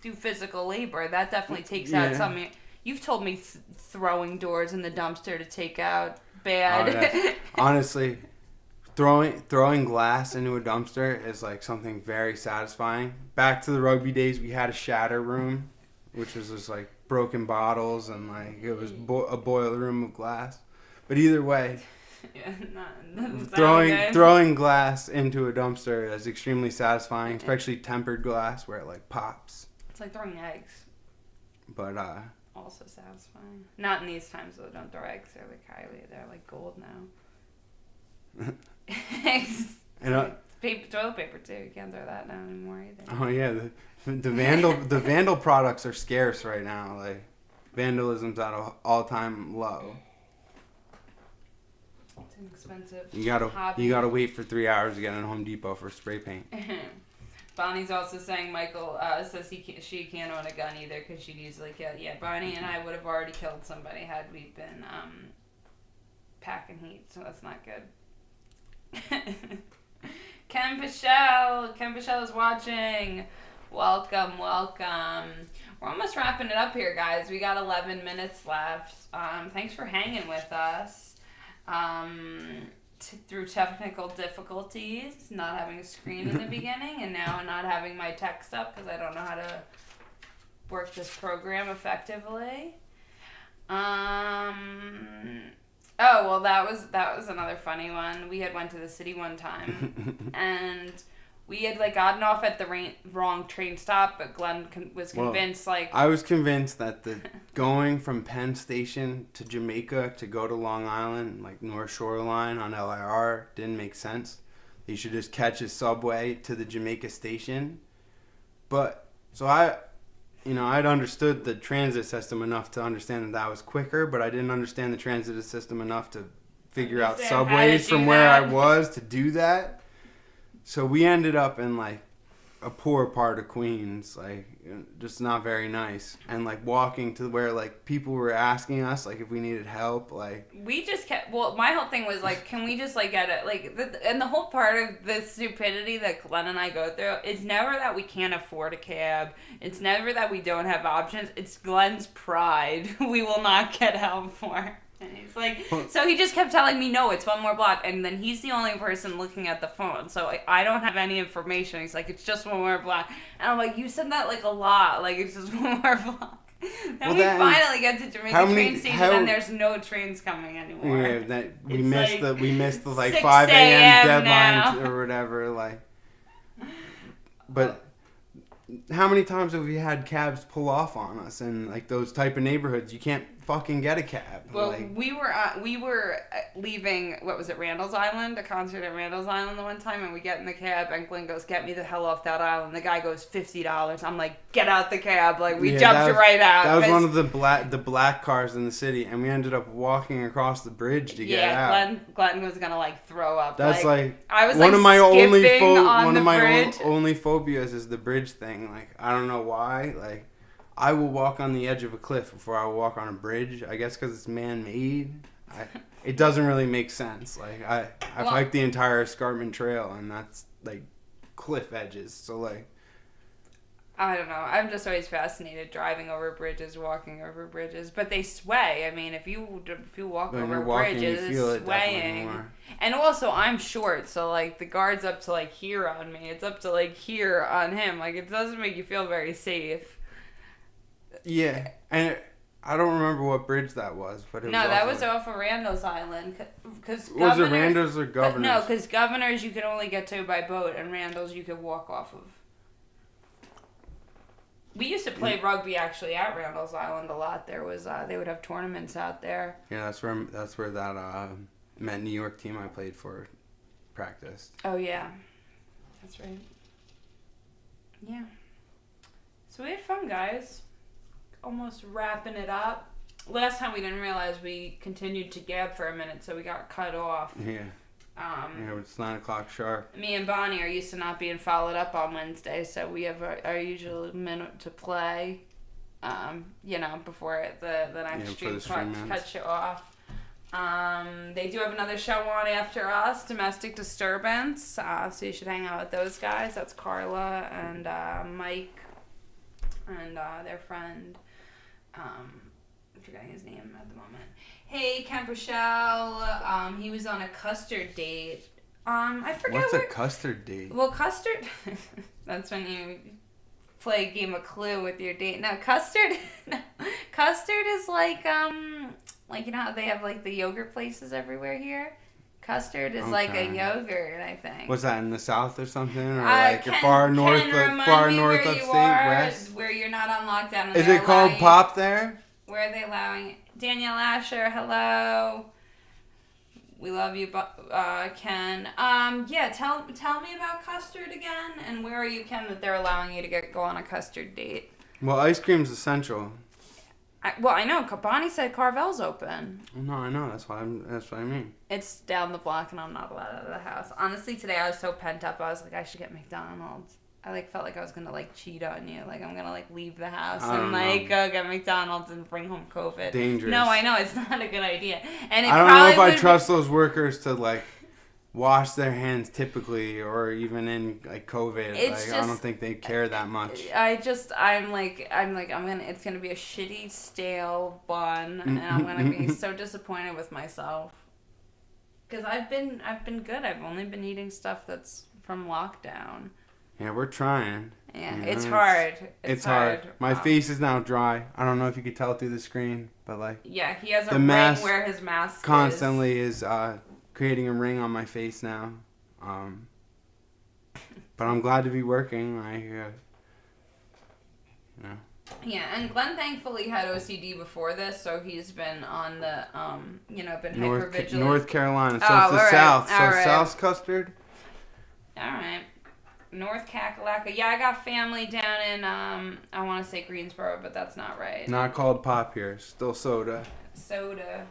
do physical labor. That definitely takes out some. You've told me throwing doors in the dumpster to take out bad. Oh, honestly, throwing glass into a dumpster is, like, something very satisfying. Back to the rugby days, we had a shatter room, which was just, like, broken bottles, and like it was a boiler room of glass. But either way, throwing glass into a dumpster is extremely satisfying, especially tempered glass where it like pops. It's like throwing eggs. But also satisfying. Not in these times though. Don't throw eggs. They're like they're like gold now. Eggs. Toilet paper too. You can't throw that now anymore either. Oh yeah. The Vandal products are scarce right now. Like vandalism's at an all-time low. It's an expensive. You gotta wait for 3 hours to get in Home Depot for spray paint. Bonnie's also saying Michael says she can't own a gun either because she'd easily kill. Yeah, Bonnie and I would have already killed somebody had we been packing heat, so that's not good. Ken Pichelle is watching. Welcome. We're almost wrapping it up here, guys. We got 11 minutes left. Thanks for hanging with us. Through technical difficulties, not having a screen in the beginning, and now not having my text up because I don't know how to work this program effectively. Oh, well, that was another funny one. We had went to the city one time, and we had like gotten off at the wrong train stop, but Glenn was convinced I was convinced that the going from Penn Station to Jamaica to go to Long Island, like North Shoreline on LIR, didn't make sense. He should just catch his subway to the Jamaica station. But so I'd understood the transit system enough to understand that was quicker, but I didn't understand the transit system enough to figure out subways from where I was to do that. So we ended up in like a poor part of Queens, like just not very nice, and like walking to where like people were asking us like if we needed help, like we just kept. Well, my whole thing was like, can we just like get it? Like, and the whole part of the stupidity that Glenn and I go through, it's never that we can't afford a cab. It's never that we don't have options. It's Glenn's pride we will not get help for. And he's like, so he just kept telling me, no, it's one more block. And then he's the only person looking at the phone. So I don't have any information. He's like, it's just one more block. And I'm like, you said that like a lot. Like, it's just one more block. Then we finally get to Jamaica train station and there's no trains coming anymore. Yeah, we missed the like 5 a.m. deadline or whatever. Like, but how many times have we had cabs pull off on us in like those type of neighborhoods? You can't fucking get a cab. Well, Like, we were leaving, what was it, Randall's Island, a concert at Randall's Island the one time, and we get in the cab, and Glenn goes, "Get me the hell off that island." The guy goes, $50. I'm like, "Get out the cab!" Like, we jumped right out. That was one of the black cars in the city, and we ended up walking across the bridge to get out. Yeah, Glenn was gonna like throw up. That's like I was one like of my bridge. only phobias is the bridge thing. Like, I don't know why. Like, I will walk on the edge of a cliff before I will walk on a bridge. I guess because it's man-made. It doesn't really make sense. Like, I've hiked the entire escarpment trail, and that's like cliff edges. So like, I don't know. I'm just always fascinated driving over bridges, walking over bridges, but they sway. I mean, if you walk over bridges, it's swaying. And also, I'm short, so like the guard's up to like here on me. It's up to like here on him. Like, it doesn't make you feel very safe. Yeah, and I don't remember what bridge that was, but it was that was off of Randall's Island. Was it Randall's or Governor's? No, because Governor's you could only get to by boat, and Randall's you could walk off of. We used to play rugby actually at Randall's Island a lot. There was they would have tournaments out there. Yeah, that's where that Met New York team I played for practiced. Oh yeah, that's right. Yeah. So we had fun, guys. Almost wrapping it up. Last time we didn't realize we continued to gab for a minute, so we got cut off. Yeah. It's 9:00 sharp. Me and Bonnie are used to not being followed up on Wednesday, so we have our usual minute to play. Before the next stream cuts you off. They do have another show on after us, Domestic Disturbance. So you should hang out with those guys. That's Carla and Mike and their friend. I'm forgetting his name at the moment. Hey, Kemp Rochelle. He was on a custard date. I forget What's a custard date? Well, custard. That's when you play a game of Clue with your date. No, custard. Custard is like you know how they have like the yogurt places everywhere here. Custard is like a yogurt, I think. Was that in the South or something, or like far north upstate, west? Where you're not on lockdown. Is it called Pop there? Where are they allowing Danielle Asher? Hello. We love you, Ken. Yeah, tell me about custard again, and where are you, Ken, that they're allowing you to go on a custard date? Well, ice cream's essential. I know. Bonnie said Carvel's open. No, I know. That's what I mean. It's down the block, and I'm not allowed out of the house. Honestly, today I was so pent up. I was like, I should get McDonald's. I felt like I was gonna cheat on you. Like, I'm gonna leave the house and go get McDonald's and bring home COVID. Dangerous. No, I know it's not a good idea. And I don't know if I trust those workers to wash their hands typically, or even in COVID. I don't think they care that much. It's gonna be a shitty stale bun, and I'm gonna be so disappointed with myself. Because I've been good. I've only been eating stuff that's from lockdown. Yeah, we're trying. Yeah, it's hard. It's hard. My face is now dry. I don't know if you could tell through the screen, but yeah, he has a ring where his mask constantly is creating a ring on my face now. But I'm glad to be working. Yeah, and Glenn thankfully had OCD before this, so he's been on the been hypervigilant. North Carolina, so it's the South. So South's custard. All right. North Kakalaka. Yeah, I got family down in, I want to say Greensboro, but that's not right. Not called Pop here. Still soda. Soda.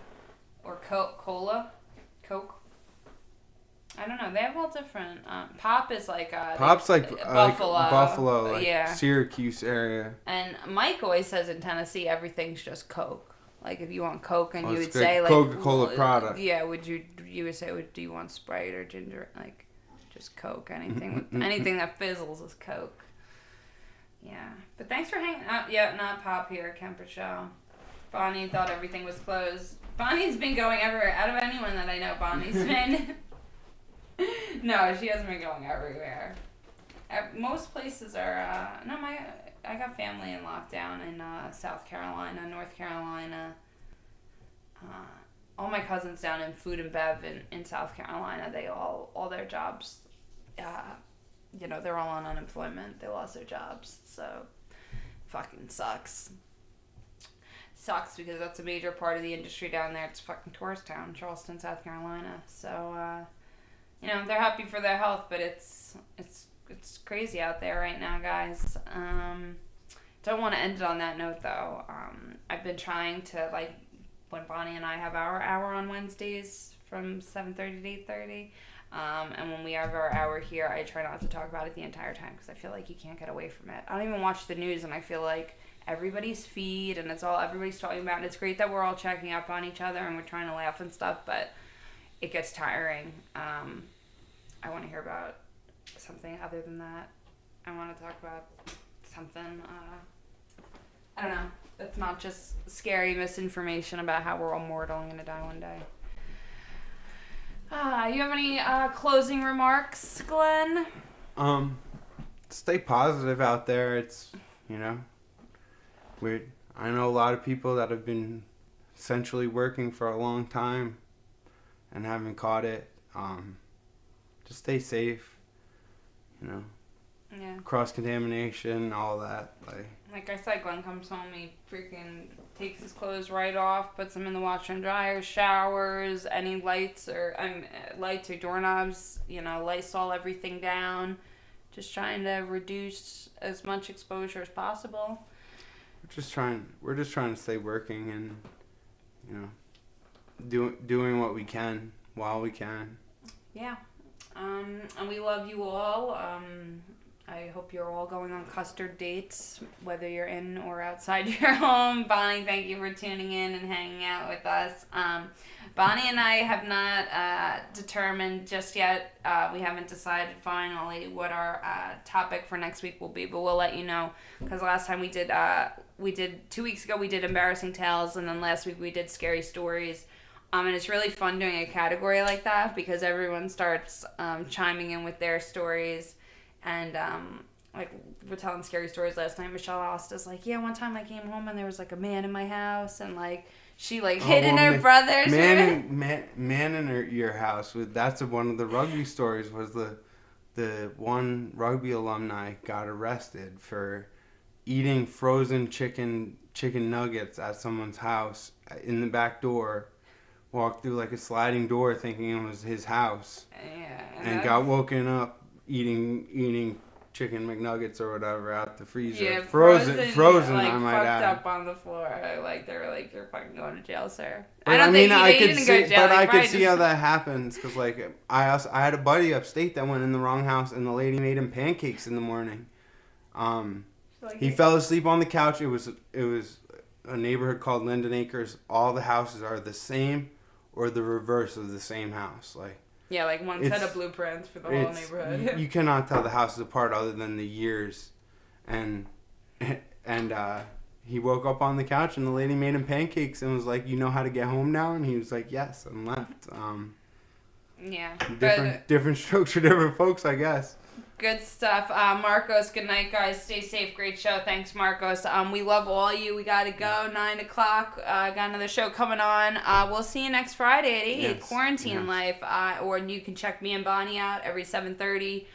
Or Cola? Coke? I don't know. They have all different. Pop is Pop's Buffalo. Yeah. Syracuse area. And Mike always says in Tennessee, everything's just Coke. Like, if you want Coke, and you would say, Coca-Cola product. Yeah, you would say, do you want Sprite or ginger? Just Coke. Anything that fizzles is Coke. Yeah. But thanks for hanging out. Yeah, not Pop here, Kemper Show. Bonnie thought everything was closed. Bonnie's been going everywhere. Out of anyone that I know, Bonnie's been... No, she hasn't been going everywhere. Most places are... I got family in lockdown in South Carolina, North Carolina. All my cousins down in food and bev in South Carolina, they all their jobs... they're all on unemployment. They lost their jobs, so fucking sucks. sucks because that's a major part of the industry down there. It's a fucking tourist town, Charleston, South Carolina. So, they're happy for their health, but it's crazy out there right now, guys. Don't want to end it on that note, though. I've been trying to, like, when Bonnie and I have our hour on Wednesdays from 7:30 to 8:30, and when we have our hour here, I try not to talk about it the entire time because I feel like you can't get away from it. I don't even watch the news, and I feel like everybody's feed, and it's all everybody's talking about, and it's great that we're all checking up on each other, and we're trying to laugh and stuff, but it gets tiring. I want to hear about something other than that. I want to talk about something, I don't know. It's not just scary misinformation about how we're all mortal and going to die one day. You have any closing remarks, Glenn? Stay positive out there. It's, weird. I know a lot of people that have been essentially working for a long time and haven't caught it. Just stay safe, Yeah. Cross-contamination, all that. Like I said, Glenn comes home, he freaking takes his clothes right off, puts them in the washer and dryer, showers, any lights or doorknobs, Lysol everything down. Just trying to reduce as much exposure as possible. We're just trying to stay working and, doing what we can while we can. Yeah. And we love you all. I hope you're all going on custard dates, whether you're in or outside your home. Bonnie, thank you for tuning in and hanging out with us. Bonnie and I have not determined just yet. We haven't decided finally what our topic for next week will be, but we'll let you know. Because last time we did 2 weeks ago, we did embarrassing tales, and then last week we did scary stories. And it's really fun doing a category like that because everyone starts chiming in with their stories. And, we're telling scary stories last night. Michelle asked us, one time I came home and there was, a man in my house. And, she, hid in her brother's room. Man in your house. That's one of the rugby stories was the one rugby alumni got arrested for eating frozen chicken nuggets at someone's house in the back door. Walked through, a sliding door thinking it was his house. Yeah. And got woken up eating chicken McNuggets or whatever out the freezer. Yeah, frozen, I might fucked add. up on the floor. They were like, "You're fucking going to jail, sir." But I could see how that happens because I had a buddy upstate that went in the wrong house and the lady made him pancakes in the morning. He fell asleep on the couch. It was a neighborhood called Linden Acres. All the houses are the same or the reverse of the same house. One set of blueprints for the whole neighborhood. You cannot tell the houses apart other than the years. And he woke up on the couch and the lady made him pancakes and was like, "You know how to get home now?" And he was like, "Yes," and left. Different strokes for different folks, I guess. Good stuff. Marcos, good night, guys. Stay safe. Great show. Thanks, Marcos. We love all you. We got to go. 9 o'clock. Got another show coming on. We'll see you next Friday at 8. Yes. Quarantine Life. Or you can check me and Bonnie out every 7:30